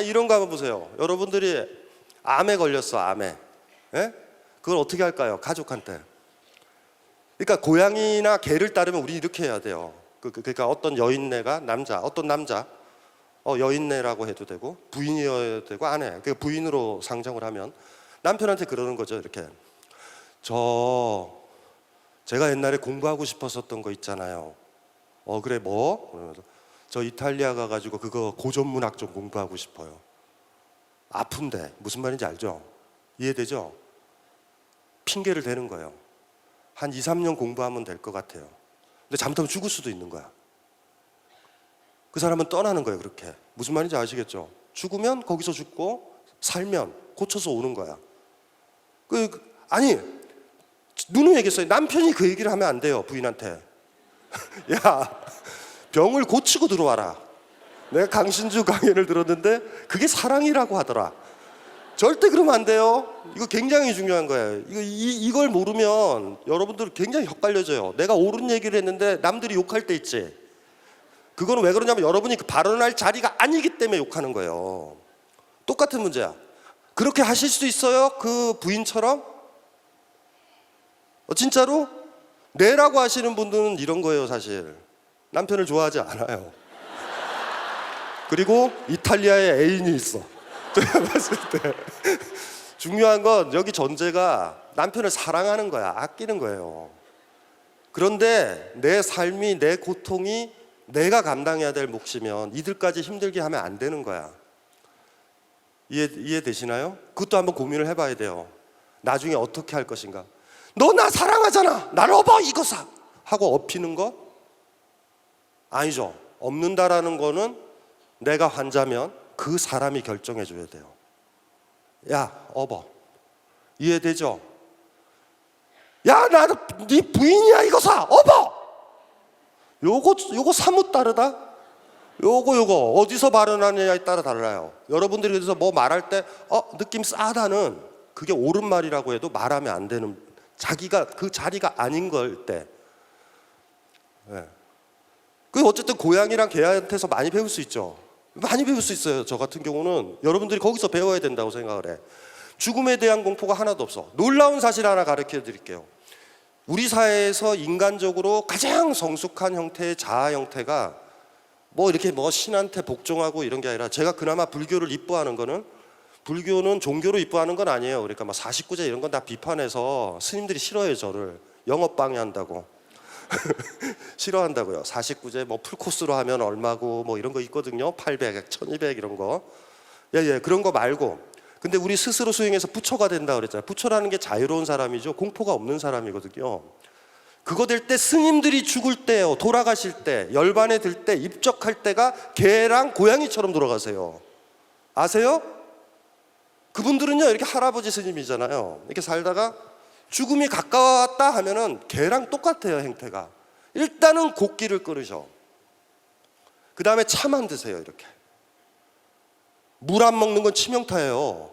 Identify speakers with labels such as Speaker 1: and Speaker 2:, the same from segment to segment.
Speaker 1: 이런 거 한번 보세요. 여러분들이 암에 걸렸어, 암에. 예? 그걸 어떻게 할까요? 가족한테. 그러니까 고양이나 개를 따르면 우리 이렇게 해야 돼요. 그러니까 어떤 여인네가 어떤 남자, 여인네라고 해도 되고 부인이어야 되고 아내, 그러니까 부인으로 상정을 하면 남편한테 그러는 거죠. 이렇게. 제가 옛날에 공부하고 싶었었던 거 있잖아요. 그래 뭐? 그러면서 저 이탈리아 가가지고 그거 고전문학 좀 공부하고 싶어요. 아픈데 무슨 말인지 알죠? 이해되죠? 핑계를 대는 거예요. 한 2, 3년 공부하면 될 것 같아요. 근데 잘못하면 죽을 수도 있는 거야. 그 사람은 떠나는 거예요. 그렇게. 무슨 말인지 아시겠죠? 죽으면 거기서 죽고 살면 고쳐서 오는 거야. 아니 누누이 얘기했어요. 남편이 그 얘기를 하면 안 돼요. 부인한테. 야, 병을 고치고 들어와라. 내가 강신주 강연을 들었는데 그게 사랑이라고 하더라. 절대 그러면 안 돼요. 이거 굉장히 중요한 거예요. 이걸 모르면 여러분들 굉장히 헷갈려져요. 내가 옳은 얘기를 했는데 남들이 욕할 때 있지. 그거는 왜 그러냐면 여러분이 그 발언할 자리가 아니기 때문에 욕하는 거예요. 똑같은 문제야. 그렇게 하실 수 있어요? 그 부인처럼? 진짜로? 네라고 하시는 분들은 이런 거예요. 사실 남편을 좋아하지 않아요. 그리고 이탈리아에 애인이 있어. 제가 봤을 때 중요한 건 여기 전제가 남편을 사랑하는 거야. 아끼는 거예요. 그런데 내 삶이, 내 고통이 내가 감당해야 될 몫이면 이들까지 힘들게 하면 안 되는 거야. 이해되시나요? 그것도 한번 고민을 해봐야 돼요. 나중에 어떻게 할 것인가. 너 나 사랑하잖아. 나를 업어 이거사 하고 업히는 거? 아니죠. 업는다라는 거는 내가 환자면 그 사람이 결정해 줘야 돼요. 야, 업어. 이해되죠? 야, 나도 네 부인이야 이거사. 업어. 요거 사뭇 다르다. 요거 어디서 발언하느냐에 따라 달라요. 여러분들이 그래서 뭐 말할 때 느낌 싸다는 그게 옳은 말이라고 해도 말하면 안 되는, 자기가 그 자리가 아닌 걸 때. 네. 그 어쨌든 고양이랑 개한테서 많이 배울 수 있죠. 많이 배울 수 있어요. 저 같은 경우는 여러분들이 거기서 배워야 된다고 생각을 해. 죽음에 대한 공포가 하나도 없어. 놀라운 사실 하나 가르쳐 드릴게요. 우리 사회에서 인간적으로 가장 성숙한 형태의 자아 형태가 뭐 이렇게 뭐 신한테 복종하고 이런 게 아니라, 제가 그나마 불교를 이뻐하는 거는, 불교는 종교로 이뻐하는 건 아니에요. 그러니까 막 49제 이런 건 다 비판해서 스님들이 싫어해요. 저를 영업 방해한다고. 싫어한다고요. 49제 뭐 풀코스로 하면 얼마고 뭐 이런 거 있거든요. 800, 1200 이런 거. 예, 그런 거 말고. 근데 우리 스스로 수행해서 부처가 된다 그랬잖아요. 부처라는 게 자유로운 사람이죠. 공포가 없는 사람이거든요. 그거 될 때 스님들이 죽을 때요, 돌아가실 때, 열반에 들 때, 입적할 때가 개랑 고양이처럼 돌아가세요. 아세요? 그분들은요 이렇게 할아버지 스님이잖아요. 이렇게 살다가 죽음이 가까웠다 하면은 개랑 똑같아요. 행태가. 일단은 곡기를 끊으셔. 그 다음에 차만 드세요. 이렇게 물 안 먹는 건 치명타예요.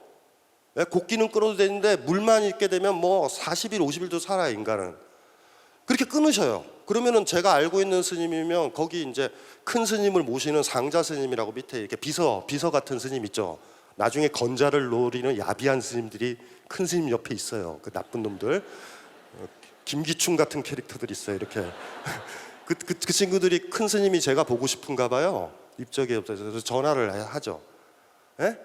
Speaker 1: 곡기는 끊어도 되는데 물만 있게 되면 뭐 40일 50일도 살아요. 인간은. 그렇게 끊으셔요. 그러면은 제가 알고 있는 스님이면 거기 이제 큰 스님을 모시는 상자 스님이라고 밑에 이렇게 비서 같은 스님 있죠. 나중에 건자를 노리는 야비한 스님들이 큰 스님 옆에 있어요. 그 나쁜 놈들. 김기춘 같은 캐릭터들이 있어요. 이렇게. 그 친구들이 큰 스님이 제가 보고 싶은가 봐요. 입적이 없어서 전화를 하죠. 예?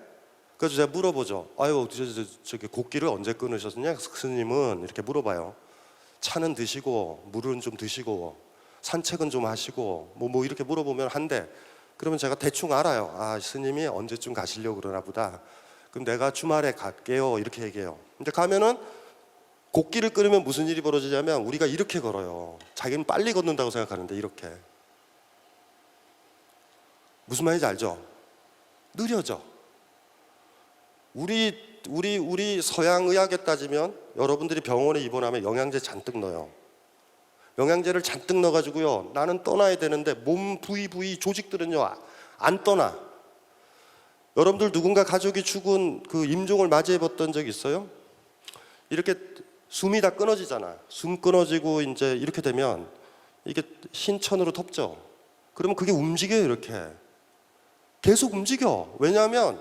Speaker 1: 그래서 제가 물어보죠. 아유, 저기 곡기를 언제 끊으셨냐? 스님은 이렇게 물어봐요. 차는 드시고 물은 좀 드시고 산책은 좀 하시고 뭐 이렇게 물어보면 한대. 그러면 제가 대충 알아요. 아, 스님이 언제쯤 가시려고 그러나 보다. 그럼 내가 주말에 갈게요. 이렇게 얘기해요. 근데 가면은 곡기를 끊으면 무슨 일이 벌어지냐면 우리가 이렇게 걸어요. 자기는 빨리 걷는다고 생각하는데 이렇게. 무슨 말인지 알죠? 느려져. 우리 서양 의학에 따지면 여러분들이 병원에 입원하면 영양제 잔뜩 넣어요. 영양제를 잔뜩 넣어가지고요, 나는 떠나야 되는데 몸 부위 조직들은요 안 떠나. 여러분들 누군가 가족이 죽은 그 임종을 맞이해 봤던 적 있어요? 이렇게 숨이 다 끊어지잖아. 숨 끊어지고 이제 이렇게 되면 이게 흰 천으로 덮죠. 그러면 그게 움직여요. 이렇게 계속 움직여. 왜냐하면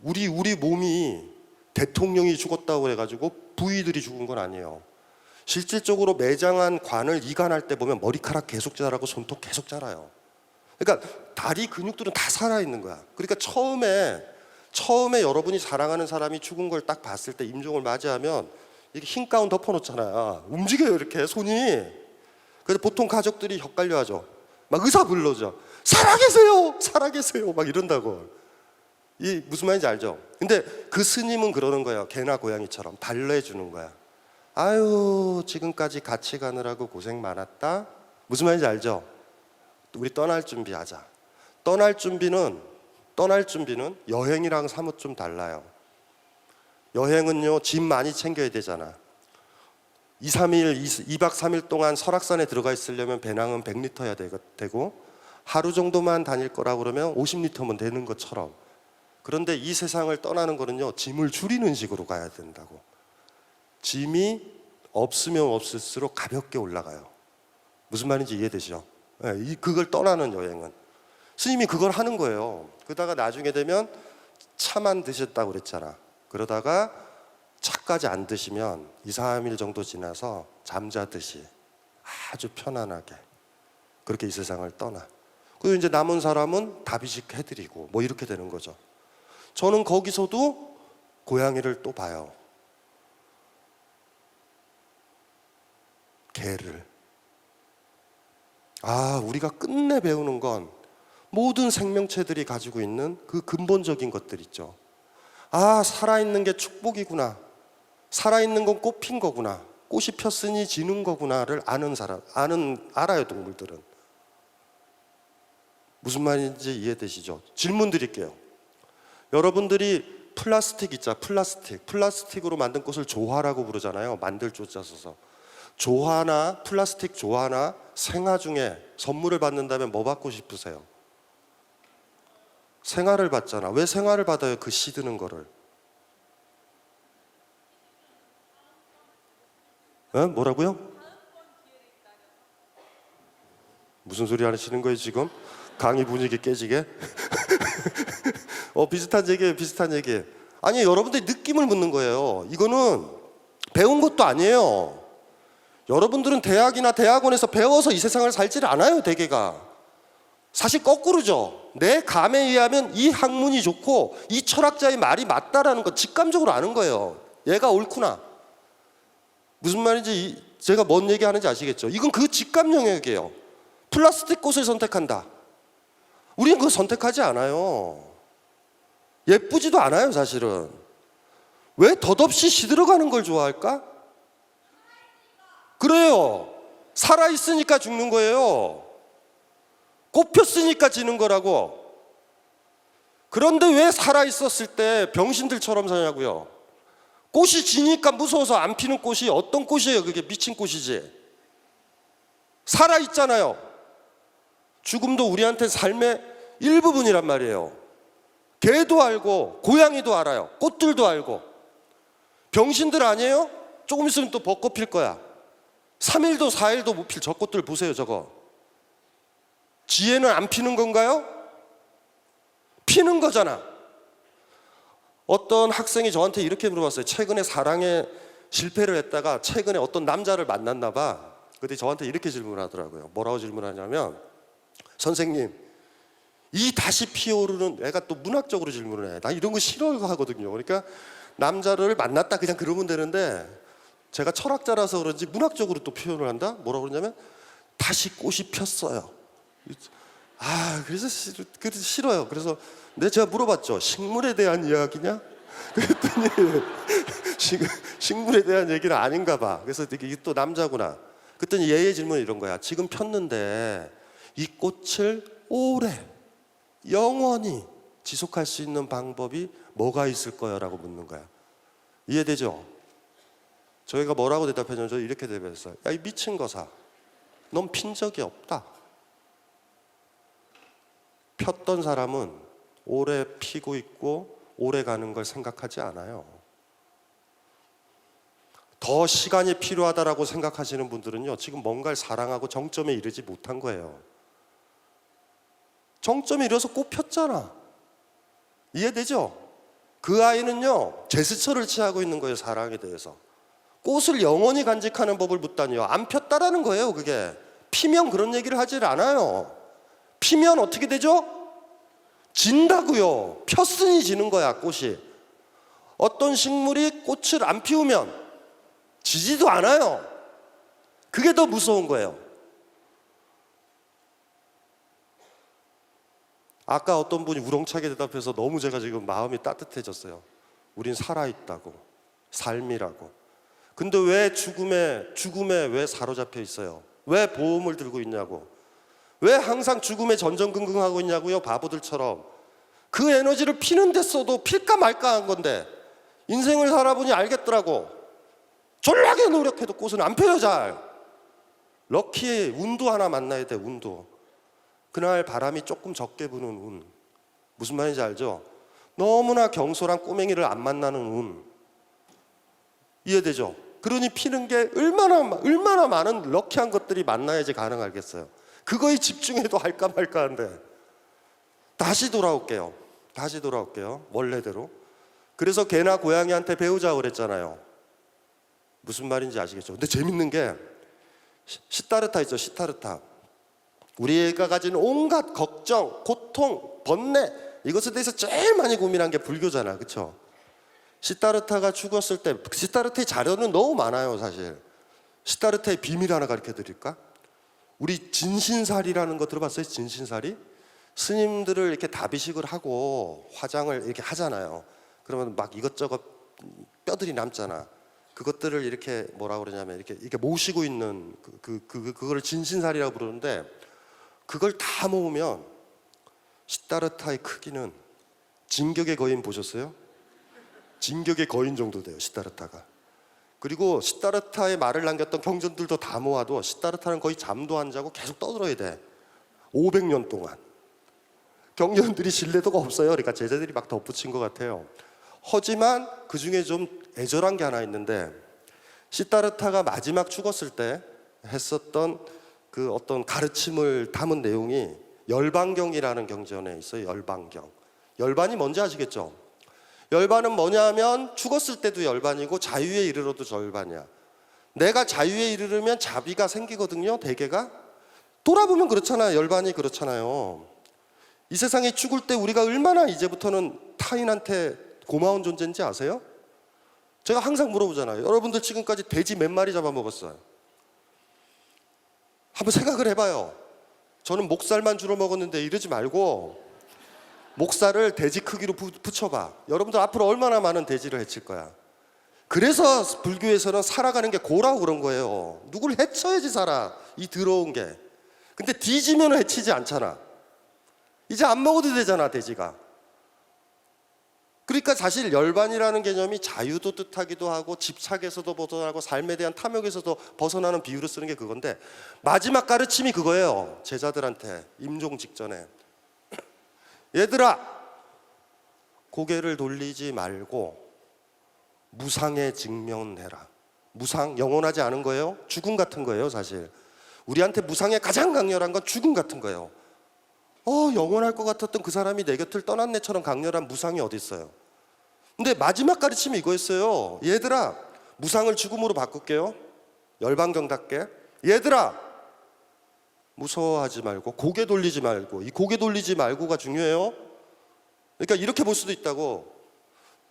Speaker 1: 우리 몸이 대통령이 죽었다고 해가지고 부위들이 죽은 건 아니에요. 실질적으로 매장한 관을 이관할 때 보면 머리카락 계속 자라고 손톱 계속 자라요. 그러니까 다리 근육들은 다 살아있는 거야. 그러니까 처음에 여러분이 사랑하는 사람이 죽은 걸 딱 봤을 때 임종을 맞이하면 이렇게 흰 가운 덮어놓잖아요. 움직여요, 이렇게 손이. 그래서 보통 가족들이 헷갈려 하죠. 막 의사 불러죠. 살아계세요! 살아계세요! 막 이런다고. 이 무슨 말인지 알죠? 근데 그 스님은 그러는 거예요. 개나 고양이처럼 달래주는 거야. 아유, 지금까지 같이 가느라고 고생 많았다. 무슨 말인지 알죠? 우리 떠날 준비하자. 떠날 준비는 여행이랑 사뭇 좀 달라요. 여행은요, 짐 많이 챙겨야 되잖아. 2박 3일 동안 설악산에 들어가 있으려면 배낭은 100리터야 되고, 하루 정도만 다닐 거라고 그러면 50리터면 되는 것처럼. 그런데 이 세상을 떠나는 거는요, 짐을 줄이는 식으로 가야 된다고. 짐이 없으면 없을수록 가볍게 올라가요. 무슨 말인지 이해되시죠? 네, 그걸 떠나는 여행은. 스님이 그걸 하는 거예요. 그러다가 나중에 되면 차만 드셨다고 그랬잖아. 그러다가 차까지 안 드시면 2, 3일 정도 지나서 잠자듯이 아주 편안하게 그렇게 이 세상을 떠나. 그리고 이제 남은 사람은 다비식 해드리고 뭐 이렇게 되는 거죠. 저는 거기서도 고양이를 또 봐요. 개를. 우리가 끝내 배우는 건 모든 생명체들이 가지고 있는 그 근본적인 것들 있죠. 살아있는 게 축복이구나. 살아있는 건 꽃핀 거구나. 꽃이 폈으니 지는 거구나를 아는 사람, 알아요, 동물들은. 무슨 말인지 이해되시죠? 질문 드릴게요. 여러분들이 플라스틱 있죠? 플라스틱으로 만든 꽃을 조화라고 부르잖아요. 만들 조자 써서. 플라스틱 조화나 생화 중에 선물을 받는다면 뭐 받고 싶으세요? 생화를 받잖아. 왜 생화를 받아요? 그 씨 드는 거를. 뭐라고요? 무슨 소리 하시는 거예요 지금? 강의 분위기 깨지게? 비슷한 얘기예요. 아니, 여러분들이 느낌을 묻는 거예요. 이거는 배운 것도 아니에요. 여러분들은 대학이나 대학원에서 배워서 이 세상을 살지를 않아요, 대개가. 사실 거꾸로죠. 내 감에 의하면 이 학문이 좋고 이 철학자의 말이 맞다라는 거 직감적으로 아는 거예요. 얘가 옳구나. 무슨 말인지 제가 뭔 얘기하는지 아시겠죠? 이건 그 직감 영역이에요. 플라스틱 꽃을 선택한다. 우리는 그거 선택하지 않아요. 예쁘지도 않아요, 사실은. 왜 덧없이 시들어가는 걸 좋아할까? 그래요. 살아있으니까 죽는 거예요. 꽃 폈으니까 지는 거라고. 그런데 왜 살아있었을 때 병신들처럼 사냐고요. 꽃이 지니까 무서워서 안 피는 꽃이 어떤 꽃이에요? 그게 미친 꽃이지. 살아있잖아요. 죽음도 우리한테 삶의 일부분이란 말이에요. 개도 알고 고양이도 알아요. 꽃들도 알고. 병신들 아니에요? 조금 있으면 또 벚꽃 필 거야. 3일도 4일도 못 필 저 꽃들 보세요, 저거. 지혜는 안 피는 건가요? 피는 거잖아. 어떤 학생이 저한테 이렇게 물어봤어요. 최근에 사랑에 실패를 했다가 최근에 어떤 남자를 만났나 봐. 근데 저한테 이렇게 질문하더라고요. 뭐라고 질문하냐면, 선생님, 이 다시 피어오르는, 애가 또 문학적으로 질문을 해. 나 이런 거 싫어하거든요. 그러니까 남자를 만났다 그냥 그러면 되는데, 제가 철학자라서 그런지 문학적으로 또 표현을 한다? 뭐라고 그러냐면, 다시 꽃이 폈어요. 그래서 싫어요. 그래서 제가 물어봤죠. 식물에 대한 이야기냐? 그랬더니 식물에 대한 얘기는 아닌가 봐. 그래서 이게 또 남자구나. 그랬더니 얘의 질문이 이런 거야. 지금 폈는데 이 꽃을 오래 영원히 지속할 수 있는 방법이 뭐가 있을 거야? 라고 묻는 거야. 이해되죠? 저희가 뭐라고 대답했냐면 저 이렇게 대답했어요. 야, 이 미친 거사. 넌 핀 적이 없다. 폈던 사람은 오래 피고 있고 오래 가는 걸 생각하지 않아요. 더 시간이 필요하다라고 생각하시는 분들은요, 지금 뭔가를 사랑하고 정점에 이르지 못한 거예요. 정점이 이뤄서 꽃 폈잖아. 이해되죠? 그 아이는요, 제스처를 취하고 있는 거예요, 사랑에 대해서. 꽃을 영원히 간직하는 법을 묻다니요. 안 폈다라는 거예요, 그게. 피면 그런 얘기를 하질 않아요. 피면 어떻게 되죠? 진다고요. 폈으니 지는 거야, 꽃이. 어떤 식물이 꽃을 안 피우면 지지도 않아요. 그게 더 무서운 거예요. 아까 어떤 분이 우렁차게 대답해서 너무 제가 지금 마음이 따뜻해졌어요. 우린 살아있다고, 삶이라고. 근데 왜 죽음에 왜 사로잡혀 있어요? 왜 보험을 들고 있냐고. 왜 항상 죽음에 전전긍긍하고 있냐고요, 바보들처럼. 그 에너지를 피는데 써도 필까 말까 한 건데 인생을 살아보니 알겠더라고. 졸라게 노력해도 꽃은 안 펴요, 잘. 럭키의 운도 하나 만나야 돼, 운도. 그날 바람이 조금 적게 부는 운. 무슨 말인지 알죠? 너무나 경솔한 꼬맹이를 안 만나는 운. 이해되죠? 그러니 피는 게 얼마나 많은 럭키한 것들이 만나야지 가능하겠어요. 그거에 집중해도 할까 말까 한데. 다시 돌아올게요. 원래대로. 그래서 개나 고양이한테 배우자고 그랬잖아요. 무슨 말인지 아시겠죠? 근데 재밌는 게 시타르타 있죠, 시타르타. 우리가 가진 온갖 걱정, 고통, 번뇌, 이것에 대해서 제일 많이 고민한 게 불교잖아, 그렇죠? 시타르타가 죽었을 때, 시타르타의 자료는 너무 많아요, 사실. 시타르타의 비밀 하나 가르쳐 드릴까? 우리 진신살이라는 거 들어봤어요? 진신살이? 스님들을 이렇게 다비식을 하고 화장을 이렇게 하잖아요. 그러면 막 이것저것 뼈들이 남잖아. 그것들을 이렇게 뭐라 그러냐면 이렇게 모시고 있는 그거를 진신살이라고 부르는데, 그걸 다 모으면 시타르타의 크기는 진격의 거인 보셨어요? 진격의 거인 정도 돼요, 시타르타가. 그리고 시타르타의 말을 남겼던 경전들도 다 모아도 시타르타는 거의 잠도 안 자고 계속 떠들어야 돼. 500년 동안. 경전들이 신뢰도가 없어요. 그러니까 제자들이 막 덧붙인 것 같아요. 하지만 그 중에 좀 애절한 게 하나 있는데, 시타르타가 마지막 죽었을 때 했었던 그 어떤 가르침을 담은 내용이 열반경이라는 경전에 있어요. 열반경. 열반이 뭔지 아시겠죠? 열반은 뭐냐 하면 죽었을 때도 열반이고 자유에 이르러도 열반이야. 내가 자유에 이르르면 자비가 생기거든요, 대개가. 돌아보면 그렇잖아요. 열반이 그렇잖아요. 이 세상에 죽을 때 우리가 얼마나 이제부터는 타인한테 고마운 존재인지 아세요? 제가 항상 물어보잖아요. 여러분들 지금까지 돼지 몇 마리 잡아먹었어요? 한번 생각을 해봐요. 저는 목살만 주로 먹었는데 이러지 말고 목살을 돼지 크기로 붙여봐. 여러분들 앞으로 얼마나 많은 돼지를 해칠 거야. 그래서 불교에서는 살아가는 게 고라고 그런 거예요. 누굴 해쳐야지 살아, 이 더러운 게. 근데 뒤지면 해치지 않잖아. 이제 안 먹어도 되잖아, 돼지가. 그러니까 사실 열반이라는 개념이 자유도 뜻하기도 하고 집착에서도 벗어나고 삶에 대한 탐욕에서도 벗어나는 비유로 쓰는 게 그건데, 마지막 가르침이 그거예요. 제자들한테 임종 직전에. 얘들아, 고개를 돌리지 말고 무상에 직면해라. 무상, 영원하지 않은 거예요. 죽음 같은 거예요, 사실. 우리한테 무상의 가장 강렬한 건 죽음 같은 거예요. 영원할 것 같았던 그 사람이 내 곁을 떠났네처럼 강렬한 무상이 어디 있어요. 근데 마지막 가르침이 이거였어요. 얘들아, 무상을 죽음으로 바꿀게요. 열반경답게. 얘들아, 무서워하지 말고 고개 돌리지 말고. 이 고개 돌리지 말고가 중요해요. 그러니까 이렇게 볼 수도 있다고.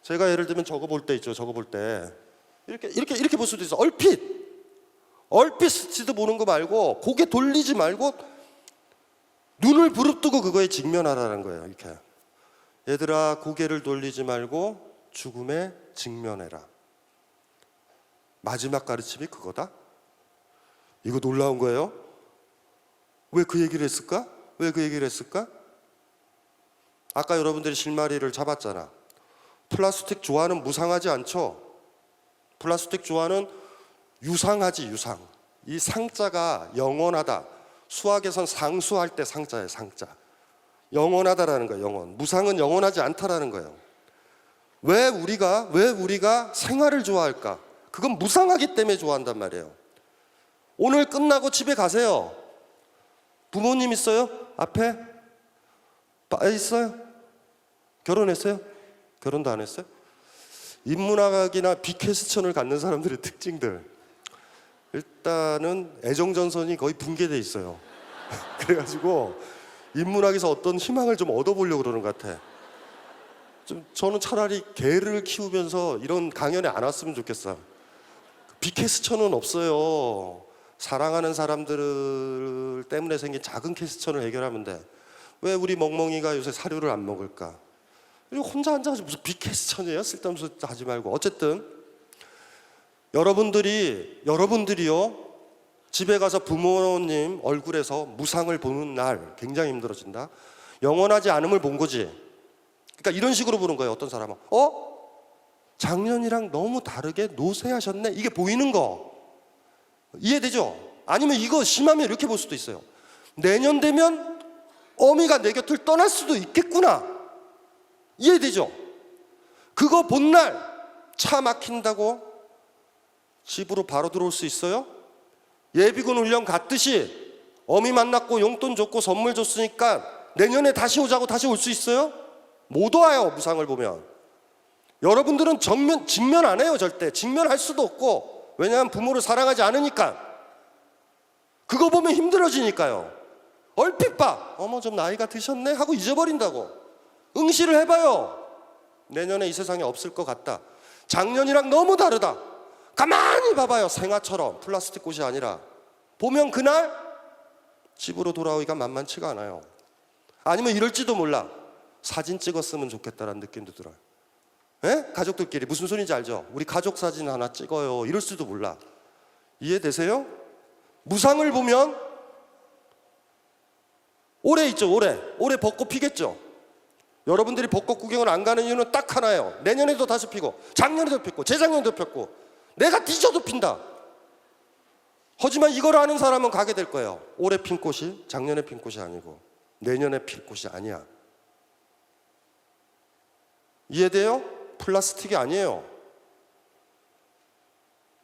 Speaker 1: 제가 예를 들면 저거 볼 때 있죠. 저거 볼 때 이렇게 볼 수도 있어. 얼핏 스치듯 보는 거 말고 고개 돌리지 말고 눈을 부릅뜨고 그거에 직면하라는 거예요. 이렇게. 얘들아, 고개를 돌리지 말고 죽음에 직면해라. 마지막 가르침이 그거다? 이거 놀라운 거예요. 왜 그 얘기를 했을까? 아까 여러분들이 실마리를 잡았잖아. 플라스틱 조화는 무상하지 않죠? 플라스틱 조화는 유상하지, 유상. 이 상자가 영원하다. 수학에선 상수할 때 상자예요, 상자. 영원하다라는 거예요, 영원. 무상은 영원하지 않다라는 거예요. 왜 우리가 생활을 좋아할까? 그건 무상하기 때문에 좋아한단 말이에요. 오늘 끝나고 집에 가세요. 부모님 있어요? 앞에? 있어요? 결혼했어요? 결혼도 안 했어요? 인문학이나 비퀘스천을 갖는 사람들의 특징들, 일단은 애정전선이 거의 붕괴돼 있어요. 그래가지고 인문학에서 어떤 희망을 좀 얻어보려고 그러는 것 같아. 저는 차라리 개를 키우면서 이런 강연에 안 왔으면 좋겠어. 비퀘스천은 없어요. 사랑하는 사람들 때문에 생긴 작은 퀘스천을 해결하면 돼. 왜 우리 멍멍이가 요새 사료를 안 먹을까? 그리고 혼자 앉아서 무슨 비퀘스천이에요? 쓸데없는 소리 하지 말고. 어쨌든 여러분들이요, 집에 가서 부모님 얼굴에서 무상을 보는 날 굉장히 힘들어진다. 영원하지 않음을 본 거지. 그러니까 이런 식으로 보는 거예요. 어떤 사람은 작년이랑 너무 다르게 노쇠하셨네, 이게 보이는 거 이해되죠? 아니면 이거 심하면 이렇게 볼 수도 있어요. 내년 되면 어미가 내 곁을 떠날 수도 있겠구나. 이해되죠? 그거 본 날 차 막힌다고 집으로 바로 들어올 수 있어요? 예비군 훈련 갔듯이 어미 만났고 용돈 줬고 선물 줬으니까 내년에 다시 오자고 다시 올 수 있어요? 못 와요. 무상을 보면. 여러분들은 직면 안 해요. 절대 직면할 수도 없고. 왜냐하면 부모를 사랑하지 않으니까. 그거 보면 힘들어지니까요. 얼핏 봐, 어머 좀 나이가 드셨네 하고 잊어버린다고. 응시를 해봐요. 내년에 이 세상에 없을 것 같다. 작년이랑 너무 다르다. 가만히 봐봐요. 생화처럼, 플라스틱 꽃이 아니라. 보면 그날 집으로 돌아오기가 만만치가 않아요. 아니면 이럴지도 몰라. 사진 찍었으면 좋겠다라는 느낌도 들어요. 에? 가족들끼리 무슨 소리인지 알죠? 우리 가족 사진 하나 찍어요. 이럴 수도 몰라. 이해되세요? 무상을 보면 올해 있죠. 올해 벚꽃 피겠죠. 여러분들이 벚꽃 구경을 안 가는 이유는 딱 하나예요. 내년에도 다시 피고 작년에도 폈고 재작년에도 폈고 내가 뒤져도 핀다. 하지만 이걸 아는 사람은 가게 될 거예요. 올해 핀 꽃이 작년에 핀 꽃이 아니고 내년에 필 꽃이 아니야. 이해돼요? 플라스틱이 아니에요.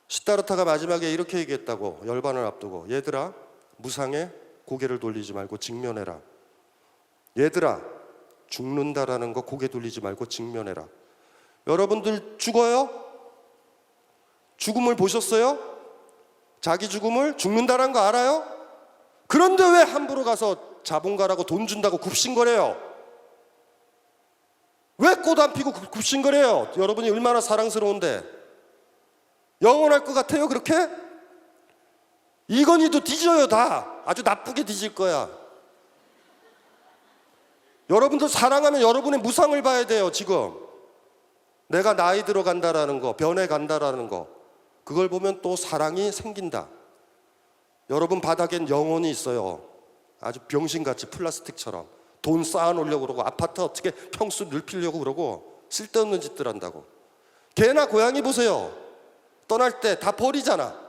Speaker 1: 시다르타가 마지막에 이렇게 얘기했다고. 열반을 앞두고. 얘들아, 무상에 고개를 돌리지 말고 직면해라. 얘들아, 죽는다라는 거 고개 돌리지 말고 직면해라. 여러분들 죽어요? 죽음을 보셨어요? 자기 죽음을? 죽는다는 거 알아요? 그런데 왜 함부로 가서 자본가라고 돈 준다고 굽신거려요? 왜 꽃 안 피고 굽신거려요? 여러분이 얼마나 사랑스러운데. 영원할 것 같아요 그렇게? 이건희도 뒤져요. 다 아주 나쁘게 뒤질 거야. 여러분들 사랑하면 여러분의 무상을 봐야 돼요. 지금 내가 나이 들어간다라는 거, 변해간다라는 거, 그걸 보면 또 사랑이 생긴다. 여러분 바닥엔 영혼이 있어요. 아주 병신같이 플라스틱처럼 돈 쌓아놓으려고 그러고 아파트 어떻게 평수 넓히려고 그러고 쓸데없는 짓들 한다고. 개나 고양이 보세요. 떠날 때 다 버리잖아.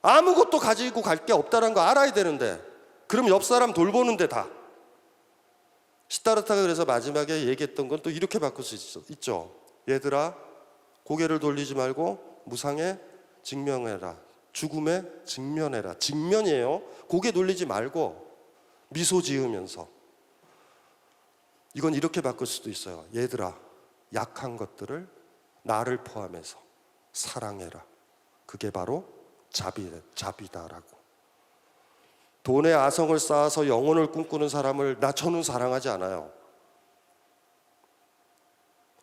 Speaker 1: 아무것도 가지고 갈 게 없다는 거 알아야 되는데 그럼 옆 사람 돌보는데 다. 시다르타가 그래서 마지막에 얘기했던 건 또 이렇게 바꿀 수 있죠. 얘들아, 고개를 돌리지 말고 무상에 직면해라. 죽음에 직면해라. 직면이에요. 고개 돌리지 말고 미소 지으면서. 이건 이렇게 바꿀 수도 있어요. 얘들아, 약한 것들을 나를 포함해서 사랑해라. 그게 바로 자비다라고. 돈의 아성을 쌓아서 영혼을 꿈꾸는 사람을 저는 사랑하지 않아요.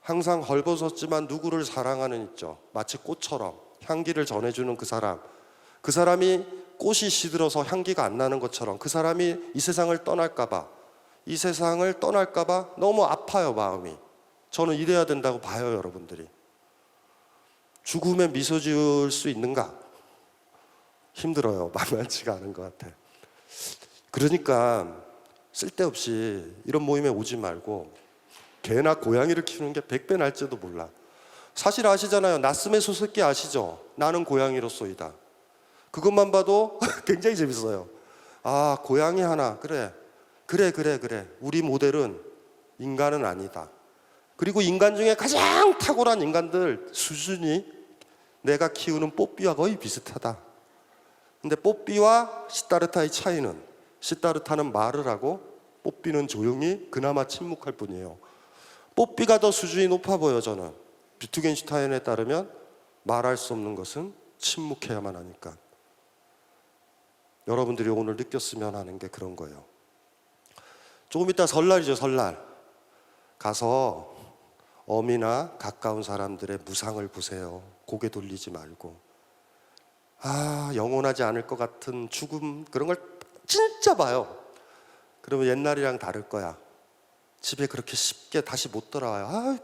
Speaker 1: 항상 헐벗었지만 누구를 사랑하는 있죠. 마치 꽃처럼 향기를 전해주는 그 사람. 그 사람이 꽃이 시들어서 향기가 안 나는 것처럼 그 사람이 이 세상을 떠날까봐, 이 세상을 떠날까봐 너무 아파요, 마음이. 저는 이래야 된다고 봐요, 여러분들이. 죽음에 미소 지을 수 있는가? 힘들어요. 만만치가 않은 것 같아. 그러니까 쓸데없이 이런 모임에 오지 말고 개나 고양이를 키우는 게 100배 날지도 몰라. 사실 아시잖아요. 나스메 소설기 아시죠? 나는 고양이로소이다. 그것만 봐도 굉장히 재밌어요. 아, 고양이 하나. 그래. 우리 모델은 인간은 아니다. 그리고 인간 중에 가장 탁월한 인간들 수준이 내가 키우는 뽀삐와 거의 비슷하다. 근데 뽀삐와 시다르타의 차이는, 시다르타는 말을 하고 뽀삐는 조용히 그나마 침묵할 뿐이에요. 뽀삐가 더 수준이 높아 보여. 저는 비트겐슈타인에 따르면 말할 수 없는 것은 침묵해야만 하니까. 여러분들이 오늘 느꼈으면 하는 게 그런 거예요. 조금 이따 설날이죠. 설날 가서 어미나 가까운 사람들의 무상을 보세요. 고개 돌리지 말고. 영원하지 않을 것 같은 죽음, 그런 걸 진짜 봐요. 그러면 옛날이랑 다를 거야. 집에 그렇게 쉽게 다시 못 돌아와요.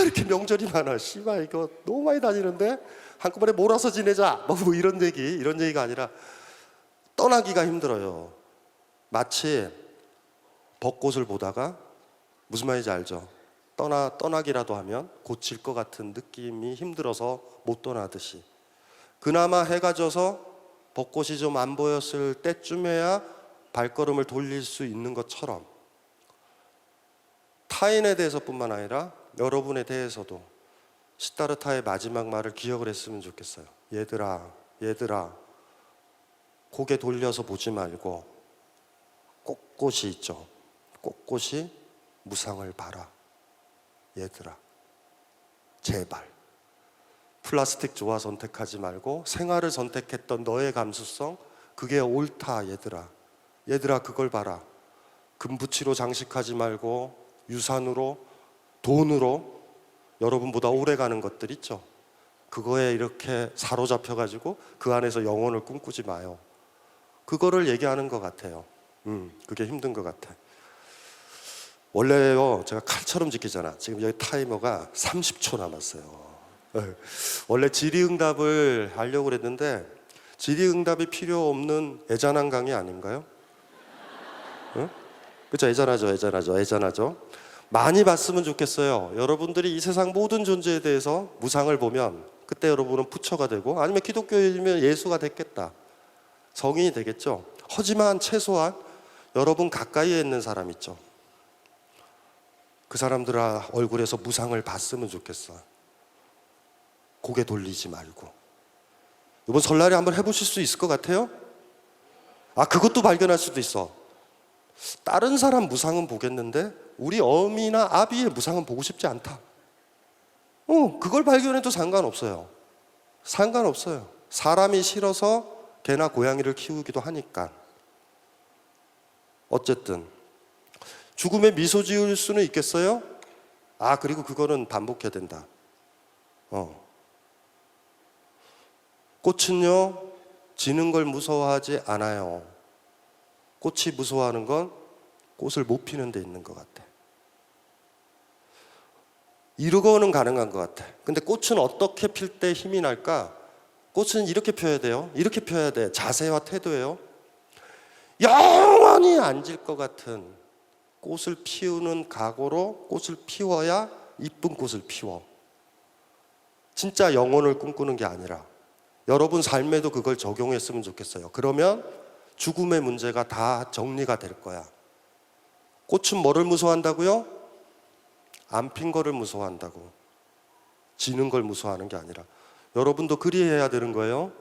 Speaker 1: 이렇게 명절이 많아. 씨발 이거 너무 많이 다니는데 한꺼번에 몰아서 지내자. 뭐 이런 얘기가 아니라 떠나기가 힘들어요. 마치 벚꽃을 보다가, 무슨 말인지 알죠? 떠나기라도 하면 고칠 것 같은 느낌이 힘들어서 못 떠나듯이, 그나마 해가 져서 벚꽃이 좀 안 보였을 때쯤에야 발걸음을 돌릴 수 있는 것처럼, 타인에 대해서뿐만 아니라 여러분에 대해서도 시타르타의 마지막 말을 기억을 했으면 좋겠어요. 얘들아 고개 돌려서 보지 말고 꼿꼿이 있죠. 꼿꼿이 무상을 봐라. 얘들아, 제발 플라스틱 조화 선택하지 말고 생활을 선택했던 너의 감수성, 그게 옳다. 얘들아 그걸 봐라. 금붙이로 장식하지 말고 유산으로, 돈으로 여러분보다 오래 가는 것들 있죠. 그거에 이렇게 사로잡혀가지고 그 안에서 영혼을 꿈꾸지 마요. 그거를 얘기하는 것 같아요. 그게 힘든 것 같아. 원래요, 제가 칼처럼 지키잖아. 지금 여기 타이머가 30초 남았어요. 원래 질의응답을 하려고 그랬는데 질의응답이 필요 없는 애잔한 강의 아닌가요? 그렇죠? 애잔하죠. 많이 봤으면 좋겠어요. 여러분들이 이 세상 모든 존재에 대해서 무상을 보면 그때 여러분은 부처가 되고, 아니면 기독교이면 예수가 됐겠다, 성인이 되겠죠. 하지만 최소한 여러분 가까이에 있는 사람 있죠. 그 사람들 얼굴에서 무상을 봤으면 좋겠어. 고개 돌리지 말고. 이번 설날에 한번 해보실 수 있을 것 같아요? 그것도 발견할 수도 있어. 다른 사람 무상은 보겠는데 우리 어미나 아비의 무상은 보고 싶지 않다. 그걸 발견해도 상관없어요. 사람이 싫어서 개나 고양이를 키우기도 하니까. 어쨌든 죽음에 미소 지을 수는 있겠어요? 그리고 그거는 반복해야 된다. 꽃은요, 지는 걸 무서워하지 않아요. 꽃이 무서워하는 건 꽃을 못 피는 데 있는 것 같아. 이러고는 가능한 것 같아. 근데 꽃은 어떻게 필 때 힘이 날까? 꽃은 이렇게 펴야 돼요. 이렇게 펴야 돼. 자세와 태도예요. 영원히 앉을 것 같은 꽃을 피우는 각오로 꽃을 피워야 이쁜 꽃을 피워. 진짜 영혼을 꿈꾸는 게 아니라 여러분 삶에도 그걸 적용했으면 좋겠어요. 그러면 죽음의 문제가 다 정리가 될 거야. 꽃은 뭐를 무서워한다고요? 안 핀 거를 무서워한다고. 지는 걸 무서워하는 게 아니라. 여러분도 그리해야 되는 거예요.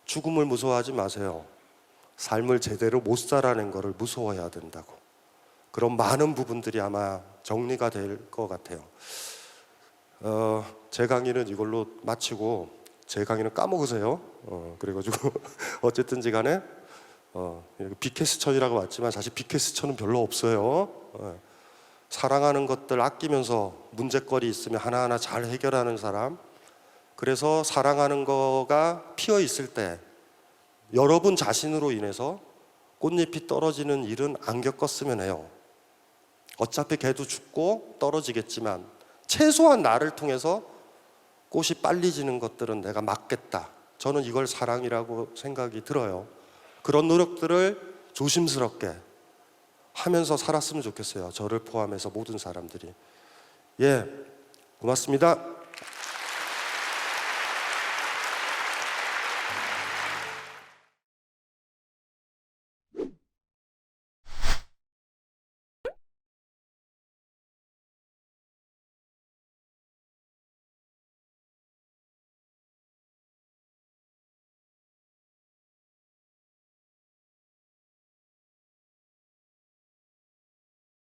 Speaker 1: 죽음을 무서워하지 마세요. 삶을 제대로 못 살아낸 거를 무서워해야 된다고. 그런 많은 부분들이 아마 정리가 될 것 같아요. 제 강의는 이걸로 마치고, 제 강의는 까먹으세요. 그래가지고 어쨌든지 간에 비케스천이라고 왔지만 사실 비케스천은 별로 없어요. 사랑하는 것들 아끼면서 문제거리 있으면 하나하나 잘 해결하는 사람. 그래서 사랑하는 거가 피어 있을 때 여러분 자신으로 인해서 꽃잎이 떨어지는 일은 안 겪었으면 해요. 어차피 걔도 죽고 떨어지겠지만 최소한 나를 통해서 꽃이 빨리 지는 것들은 내가 막겠다. 저는 이걸 사랑이라고 생각이 들어요. 그런 노력들을 조심스럽게 하면서 살았으면 좋겠어요. 저를 포함해서 모든 사람들이. 고맙습니다.